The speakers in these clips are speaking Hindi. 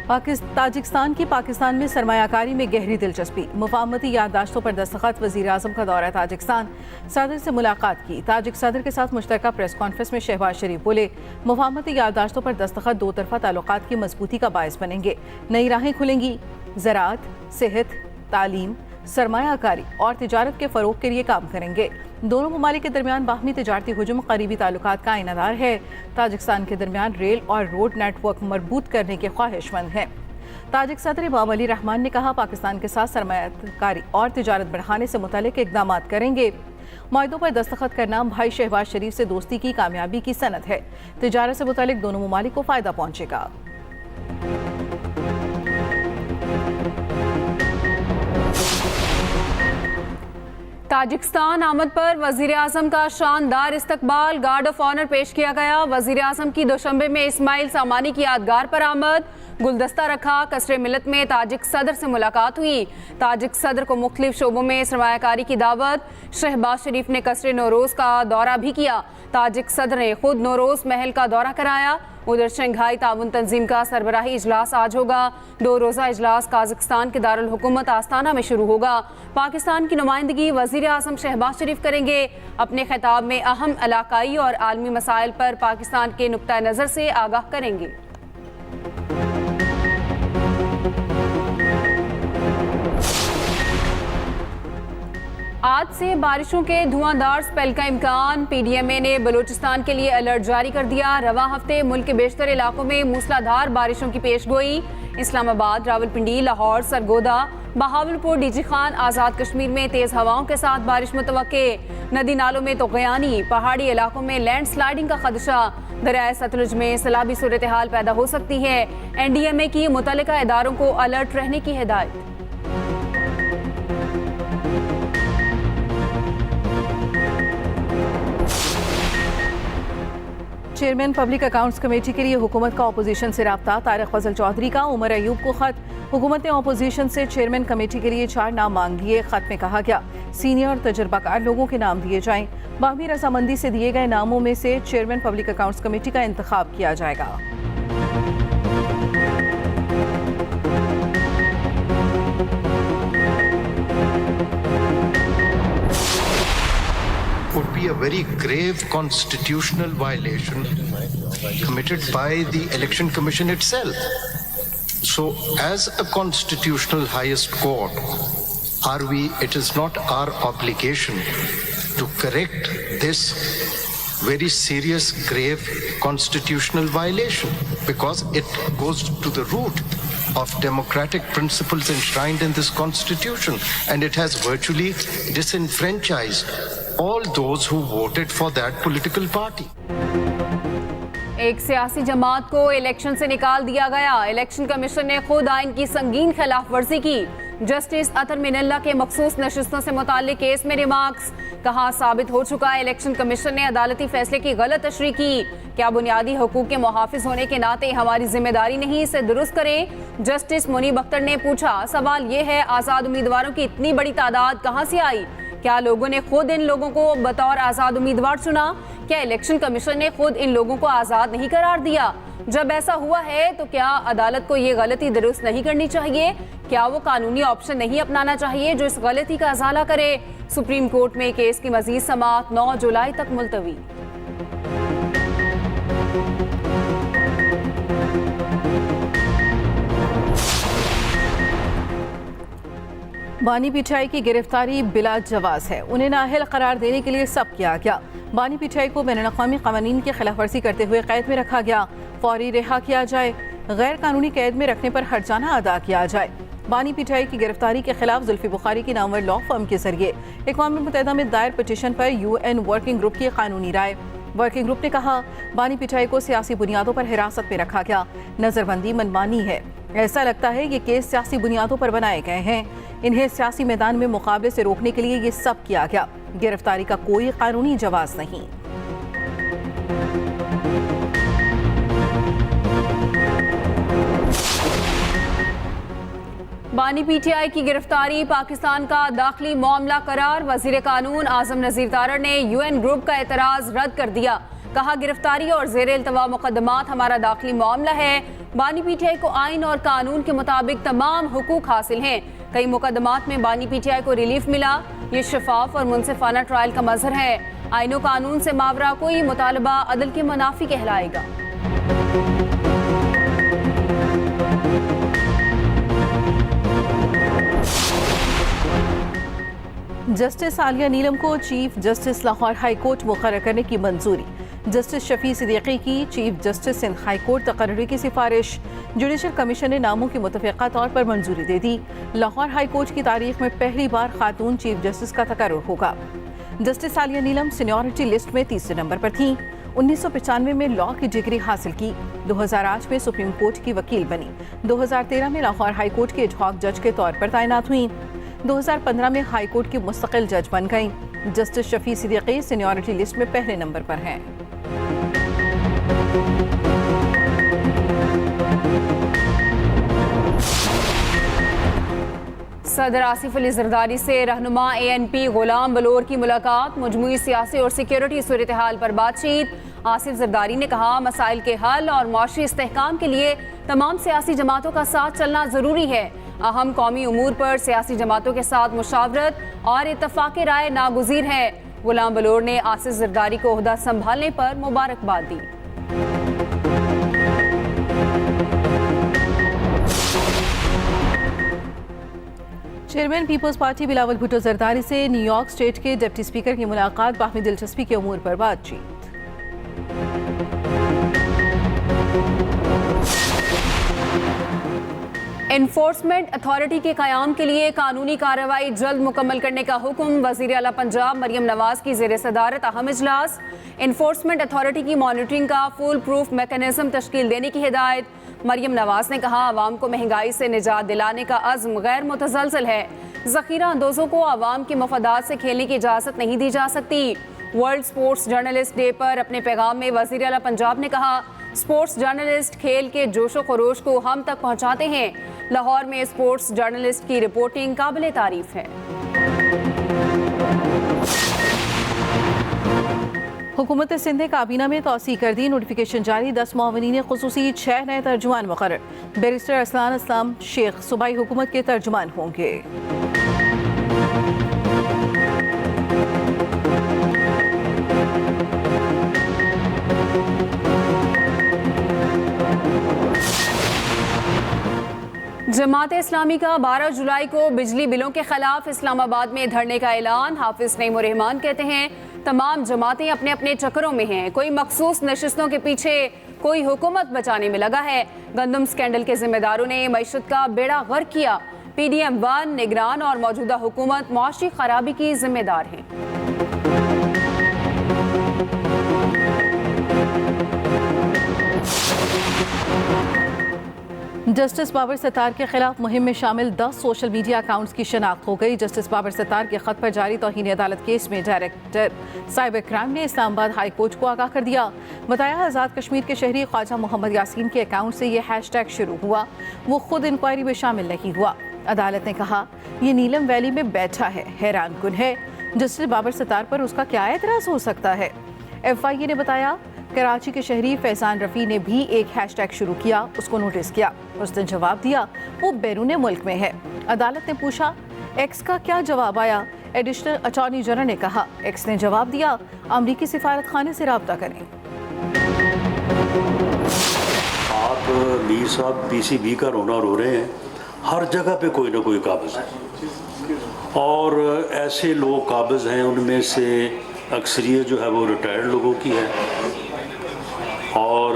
ताजिकिस्तान की पाकिस्तान में सरमायाकारी में गहरी दिलचस्पी, मुफाहमती याददाश्तों पर दस्तखत। वज़ीर आज़म का दौरा ताजिकिस्तान, सदर से मुलाकात की। ताजिक सदर के साथ मुश्तरका प्रेस कॉन्फ्रेंस में शहबाज शरीफ बोले, मुफाहमती याददाश्तों पर दस्तखत दो तरफा ताल्लुकात की मजबूती का बायस बनेंगे। नई राहें खुलेंगी, ज़राअत, सेहत, तालीम, सरमायाकारी और तिजारत के फ़रोग के लिए काम करेंगे। दोनों ममालिक के दरमियान बाहमी तिजारती हुजूम करीबी ताल्लुकात का आइनादार है। ताजिकिस्तान के दरमियान रेल और रोड नेटवर्क मजबूत करने के ख्वाहिशमंद हैं। ताजिक सदर इमाम अली रहमान ने कहा, पाकिस्तान के साथ सरमायाकारी और तिजारत बढ़ाने से मुतल्लिक इक़दाम करेंगे। मुआहदों पर दस्तखत करना भाई शहबाज शरीफ से दोस्ती की कामयाबी की सनद है। तिजारत से मुतल्लिक दोनों ममालिक को फ़ायदा पहुँचेगा। ताजिकिस्तान आमद पर वज़ीर आज़म का शानदार इस्तकबाल, गार्ड ऑफ ऑनर पेश किया गया। वज़ीर आज़म की दोशंबे में इस्माइल सामानी की यादगार पर आमद, गुलदस्ता रखा। कसरे मिलत में ताजिक सदर से मुलाकात हुई। ताजिक सदर को मुख्तलिफ शोबों में सरमायाकारी की दावत। शहबाज शरीफ ने कसरे नौरोज़ का दौरा भी किया। ताजिक सदर ने खुद नौरोज़ महल का दौरा कराया। उधर शंघाई ताउन तंजीम का सरबराही इजलास आज होगा। 2 रोज़ा इजलास काज़ाकिस्तान के दारुल हुकूमत आस्ताना में शुरू होगा। पाकिस्तान की नुमाइंदगी वज़ीर आज़म शहबाज शरीफ करेंगे। अपने खिताब में अहम इलाकाई और आलमी मसाइल पर पाकिस्तान के नुक्ता नज़र से आगाह करेंगे। आज से बारिशों के धुआंधार स्पेल का इम्कान। PDMA ने बलूचिस्तान के लिए अलर्ट जारी कर दिया। रवां हफ्ते मुल्क के बेशतर इलाकों में मूसलाधार बारिशों की पेशगोई। इस्लामाबाद, रावलपिंडी, लाहौर, सरगोदा, बहावलपुर, डीजी खान, आज़ाद कश्मीर में तेज़ हवाओं के साथ बारिश मुतवक्के। नदी नालों में तोग़यानी, पहाड़ी इलाकों में लैंड स्लाइडिंग का खदशा। दरियाए सतलुज में सैलाबी सूरत हाल पैदा हो सकती है। NDMA की मुतल्लिका इदारों को अलर्ट रहने की हिदायत। चेयरमैन पब्लिक अकाउंट्स कमेटी के लिए हुकूमत का अपोजिशन से राब्ता। तारिक फजल चौधरी का उमर अयूब को खत। हुकूमत ने अपोजिशन से चेयरमैन कमेटी के लिए 4 नाम मांग लिए। खत में कहा गया, सीनियर और तजर्बाकार लोगों के नाम दिए जाएं। बाहमी रजामंदी से दिए गए नामों में से चेयरमैन पब्लिक अकाउंट्स कमेटी का इंतखाब किया जाएगा। would be a very grave constitutional violation committed by the Election Commission itself. So, as a constitutional highest court, it is not our obligation to correct this very serious, grave constitutional violation, because it goes to the root of democratic principles enshrined in this constitution, and it has virtually disenfranchised all those who voted for that political party. एक सियासी जमात को इलेक्शन से निकाल दिया गया। इलेक्शन कमीशन ने खुद आइन की संगीन खिलाफ वर्जी की। जस्टिस अतर मिनल्ला के मखसूस नशिस्तों से मुताल्लिक केस में रिमार्क्स। कहा, साबित हो चुका है इलेक्शन कमीशन ने अदालती फैसले की गलत तशरीह की। क्या बुनियादी हकूक के मुहाफिज होने के नाते हमारी जिम्मेदारी नहीं इसे दुरुस्त करें? जस्टिस मुनीब अख्तर ने पूछा। सवाल ये है, आज़ाद उम्मीदवारों की इतनी बड़ी तादाद कहाँ से आई? क्या लोगों ने खुद इन लोगों को बतौर आज़ाद उम्मीदवार चुना? क्या इलेक्शन कमीशन ने खुद इन लोगों को आज़ाद नहीं करार दिया? जब ऐसा हुआ है तो क्या अदालत को ये गलती दुरुस्त नहीं करनी चाहिए? क्या वो कानूनी ऑप्शन नहीं अपनाना चाहिए जो इस गलती का अजाला करे? सुप्रीम कोर्ट में केस की मजीद समाअत 9 जुलाई तक मुलतवी। बानी पीटीआई की गिरफ्तारी बिला जवाज है। उन्हें नाअहल करार देने के लिए सब किया गया। बानी पीटीआई को बैनुल-अक़वामी क़वानीन की खिलाफ वर्जी करते हुए कैद में रखा गया। फौरी रिहा किया जाए। गैर कानूनी कैद में रखने पर हर्जाना अदा किया जाए। बानी पीटीआई की गिरफ्तारी के खिलाफ जुल्फी बुखारी की नामवर लॉ फर्म के जरिए अक़वाम मुत्तहिदा में दायर पिटीशन पर UN वर्किंग ग्रुप की कानूनी राय। वर्किंग ग्रुप ने कहा, बानी पीटीआई को सियासी बुनियादों पर हिरासत में रखा गया। नजरबंदी मनमानी है। ऐसा लगता है ये केस सियासी बुनियादों पर बनाए गए हैं। इन्हें सियासी मैदान में मुकाबले से रोकने के लिए ये सब किया गया। गिरफ्तारी का कोई कानूनी जवाज नहीं। बानी पीटीआई की गिरफ्तारी पाकिस्तान का दाखिली मामला करार। वजीर कानून आजम नजीर तारड़ ने UN ग्रुप का एतराज रद्द कर दिया। कहा गिरफ्तारी और जेर इल्तवा मुकदमात हमारा दाखिली मामला है। बानी पीटीआई को आइन और कानून के मुताबिक तमाम हुकूक हासिल हैं। कई मुकदमात में बानी पीटीआई को रिलीफ मिला। ये शफाफ और मुनसिफाना ट्रायल का मजहर है। आइन और कानून से मावरा कोई मुतालबा अदल के मुनाफी कहलाएगा। जस्टिस आलिया नीलम को chief justice Lahore high court मुकर्रर करने की मंजूरी। जस्टिस शफी सिद्दीकी की chief justice Sindh high court तकर्री की सिफारिश जुडिशल कमीशन ने नामों की मुतफ़िक़ा तौर पर मंजूरी दे दी। लाहौर हाई कोर्ट की तारीख में पहली बार खातून चीफ जस्टिस का तकर्रुर होगा। जस्टिस आलिया नीलम सीनियरिटी लिस्ट में तीसरे नंबर पर थीं। 1995 में लॉ की डिग्री हासिल की। 2008 में सुप्रीम कोर्ट की वकील बनी। 2013 में लाहौर हाई कोर्ट के एडहॉक जज के तौर पर तैनात हुई। 2015 में हाई कोर्ट की मुस्तकिल जज बन गईं। Justice Shafi Siddiqui seniority list में पहले नंबर पर हैं। सदर आसिफ अली जरदारी से रहनुमा ANP गुलाम बलोर की मुलाकात। मजमूई सियासी और सिक्योरिटी सूरत हाल पर बातचीत। आसिफ जरदारी ने कहा मसाइल के हल और मुआशी इस्तेहकाम के लिए तमाम सियासी जमातों का साथ चलना ज़रूरी है। अहम कौमी उमूर पर सियासी जमातों के साथ मुशावरत और इत्तफाक़ राय नागुज़ीर है। गुलाम बलोर ने आसिफ जरदारी को ओहदा संभालने पर मुबारकबाद दी। Chairman peoples party Bilawal Bhutto Zardari से न्यूयॉर्क स्टेट के डिप्टी स्पीकर की मुलाकात। बाहमी दिलचस्पी के उमूर पर बातचीत। एनफोर्समेंट अथॉरिटी के क़याम के लिए कानूनी कार्रवाई जल्द मुकम्मल करने का हुक्म। वज़ीर आला पंजाब मरियम नवाज की ज़ेर सदारत अहम इजलास। एनफोर्समेंट अथॉरिटी की मॉनिटरिंग का फुल प्रूफ मैकेनिज्म तश्कील देने की हिदायत। मरियम नवाज ने कहा आवाम को महंगाई से निजात दिलाने का अज़्म गैर मुतसलसल है। ज़ख़ीरा अंदोज़ों को आवाम के मफादात से खेलने की इजाज़त नहीं दी जा सकती। वर्ल्ड स्पोर्ट्स जर्नलिस्ट डे पर अपने पैगाम में वज़ीर आला पंजाब ने कहा स्पोर्ट्स जर्नलिस्ट खेल के जोशो खरोश को हम तक पहुँचाते हैं। लाहौर में स्पोर्ट्स जर्नलिस्ट की रिपोर्टिंग काबिल तारीफ है। हुकूमत सिंध ने काबीना में तौसी कर दी। नोटिफिकेशन जारी। 10 मुआवनीन खुसूसी 6 नए तर्जुमान मुकर्रर। बैरिस्टर असलान असलाम शेख सूबाई हुकूमत के तर्जुमान होंगे। जमात इस्लामी का 12 जुलाई को बिजली बिलों के खिलाफ इस्लामाबाद में धरने का ऐलान। हाफिज नईम रहमान कहते हैं तमाम जमातें अपने अपने चक्करों में हैं। कोई मखसूस नशिस्तों के पीछे, कोई हुकूमत बचाने में लगा है। गंदम स्कैंडल के जिम्मेदारों ने मईशत का बेड़ा गर्क किया। PDM 1 निगरान और मौजूदा हुकूमत मुआशी खराबी की जिम्मेदार हैं। जस्टिस बाबर सत्तार के खिलाफ मुहिम में शामिल 10 सोशल मीडिया अकाउंट्स की शनाख्त हो गई। जस्टिस बाबर सत्तार के खत पर जारी तौहीन अदालत केस में डायरेक्टर साइबर क्राइम ने इस्लामाबाद हाई कोर्ट को आगाह कर दिया। बताया आज़ाद कश्मीर के शहरी ख्वाजा मोहम्मद यासीन के अकाउंट से ये हैशटैग शुरू हुआ। वो खुद इंक्वायरी में शामिल नहीं हुआ। अदालत ने कहा ये नीलम वैली में बैठा है, हैरान कुन है। जस्टिस बाबर सत्तार पर उसका क्या एतराज़ हो सकता है। FIA ने बताया कराची के शहरी फैजान रफ़ी ने भी एक हैशटैग शुरू किया। उसको नोटिस किया। उसने जवाब दिया वो बैरूने मुल्क में है। अदालत ने पूछा एक्स का क्या जवाब आया। एडिशनल अटॉर्नी जनरल ने कहा एक्स ने जवाब दिया अमरीकी सिफारत खाने से रब्ता करें। आप मीर साहब PCB का रोना रो रहे हैं। हर जगह पे कोई ना कोई काबिज है और ऐसे लोग काबिज हैं। उनमें से अक्सरियत जो है वो रिटायर्ड लोगों की है और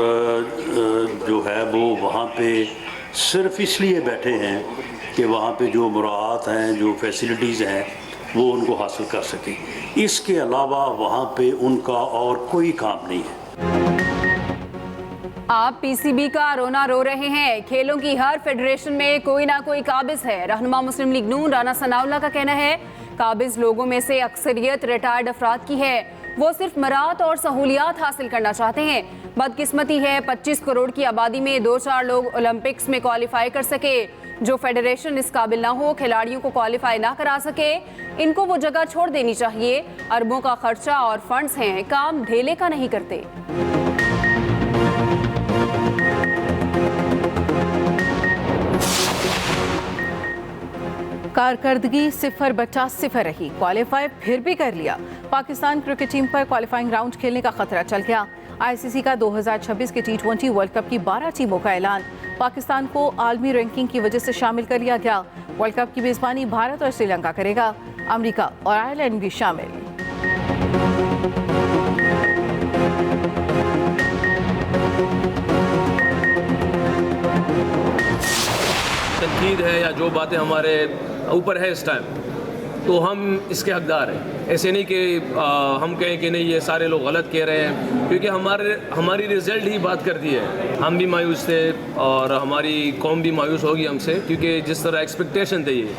जो है वो वहाँ पे सिर्फ इसलिए बैठे हैं कि वहाँ पे जो मुराआत हैं, जो फैसिलिटीज़ हैं वो उनको हासिल कर सकें। इसके अलावा वहाँ पे उनका और कोई काम नहीं है। आप PCB का रोना रो रहे हैं। खेलों की हर फेडरेशन में कोई ना कोई काबिज है। रहनुमा मुस्लिम लीग नून राना सनाउल्लाह का कहना है काबिज लोगों में से अक्सरियत रिटायर्ड अफराद की है। वो सिर्फ मरात और सहूलियात हासिल करना चाहते हैं। बदकिस्मती है 25 करोड़ की आबादी में 2-4 लोग ओलंपिक्स में क्वालिफाई कर सके। जो फेडरेशन इस काबिल ना हो, खिलाड़ियों को क्वालिफाई ना करा सके, इनको वो जगह छोड़ देनी चाहिए। अरबों का खर्चा और फंड्स हैं, काम ढेले का नहीं करते। कारकर्दगी 0-0 रही, क्वालिफाई फिर भी कर लिया। पाकिस्तान क्रिकेट टीम पर क्वालिफाइंग राउंड खेलने का खतरा चल गया। आईसीसी का 2026 के T20 वर्ल्ड कप की 12 टीमों का ऐलान। पाकिस्तान को आलमी रैंकिंग की वजह से शामिल कर लिया गया। वर्ल्ड कप की मेजबानी भारत और श्रीलंका करेगा। अमेरिका और आयरलैंड भी शामिल। तनकीद है या जो बातें हमारे ऊपर है इस टाइम, तो हम इसके हकदार हैं। ऐसे नहीं कि हम कहें कि नहीं ये सारे लोग गलत कह रहे हैं, क्योंकि हमारी रिजल्ट ही बात करती है। हम भी मायूस थे और हमारी कौम भी मायूस होगी हमसे, क्योंकि जिस तरह एक्सपेक्टेशन थे ये,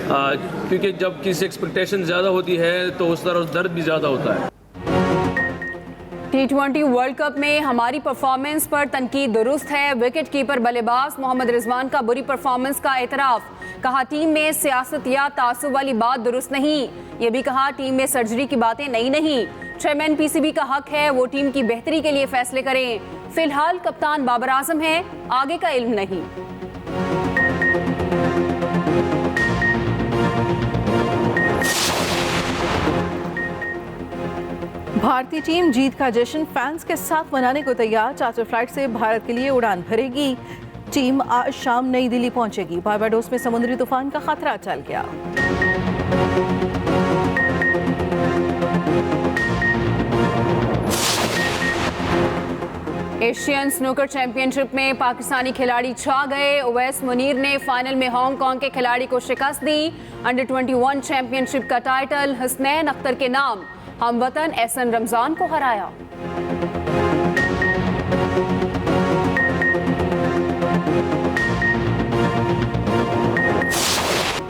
क्योंकि जब किसी एक्सपेक्टेशन ज़्यादा होती है तो उस तरह दर्द भी ज़्यादा होता है। T20 वर्ल्ड कप में हमारी परफॉर्मेंस पर तनकीद दुरुस्त है। विकेट कीपर बल्लेबाज मोहम्मद रिजवान का बुरी परफॉर्मेंस का एतराफ। कहा टीम में सियासत या तासुब वाली बात दुरुस्त नहीं। ये भी कहा टीम में सर्जरी की बातें नहीं। चेयरमैन पीसीबी का हक है वो टीम की बेहतरी के लिए फैसले करें। फिलहाल कप्तान बाबर आजम है, आगे का इल्म नहीं। भारतीय टीम जीत का जश्न फैंस के साथ मनाने को तैयार। चार्टर फ्लाइट से भारत के लिए उड़ान भरेगी। टीम आज शाम नई दिल्ली पहुंचेगी। बारबाडोस में समुद्री तूफान का खतरा टल गया। एशियन स्नूकर चैंपियनशिप में पाकिस्तानी खिलाड़ी छा गए। उवैस मुनीर ने फाइनल में हांगकांग के खिलाड़ी को शिकस्त दी। अंडर 21 चैंपियनशिप का टाइटल हसनैन अख्तर के नाम। हमवतन एहसन रमजान को हराया।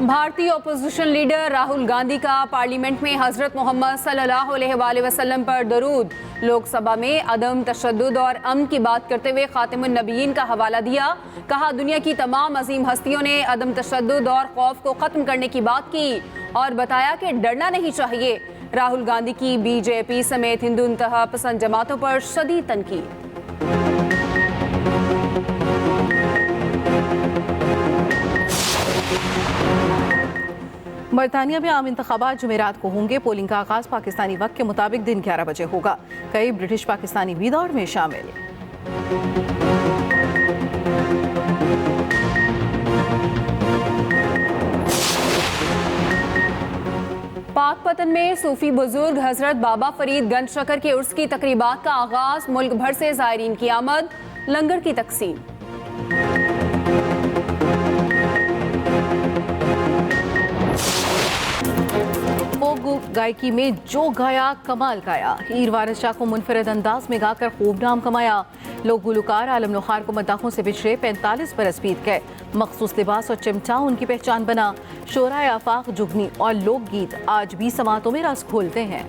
भारतीय अपोजिशन लीडर राहुल गांधी का पार्लियामेंट में हजरत मोहम्मद सल्लल्लाहु अलैहि वसल्लम पर दरूद। लोकसभा में अदम तशद्दुद और अमन की बात करते हुए खातिमुन नबीयीन का हवाला दिया। कहा दुनिया की तमाम अजीम हस्तियों ने अदम तशद्दुद और खौफ को खत्म करने की बात की और बताया कि डरना नहीं चाहिए। राहुल गांधी की बीजेपी समेत हिंदू इंतहा पसंद जमातों पर शदीद तनकीद। बरतानिया में आम इंतखाबात जुमेरात को होंगे। पोलिंग का आगाज पाकिस्तानी वक्त के मुताबिक दिन 11 बजे होगा। कई ब्रिटिश पाकिस्तानी भी दौड़ में शामिल। पाकपतन में सूफी बुजुर्ग हजरत बाबा फरीद गंज शकर के उर्स की तकरीबात का आगाज। मुल्क भर से ज़ायरीन की आमद, लंगर की तकसीम। फोक गायकी में जो गाया कमाल गाया। हीर वारिस शाह को मुनफरद अंदाज में गाकर खूब नाम कमाया। लोग गुलकार आलम नुखार को मदाहों से बिछड़े 45 बरस बीत गए। मखसूस लिबास और चिमटा उनकी पहचान बना। शोरा आफाक, जुगनी और लोकगीत आज भी समातों में रस खोलते हैं।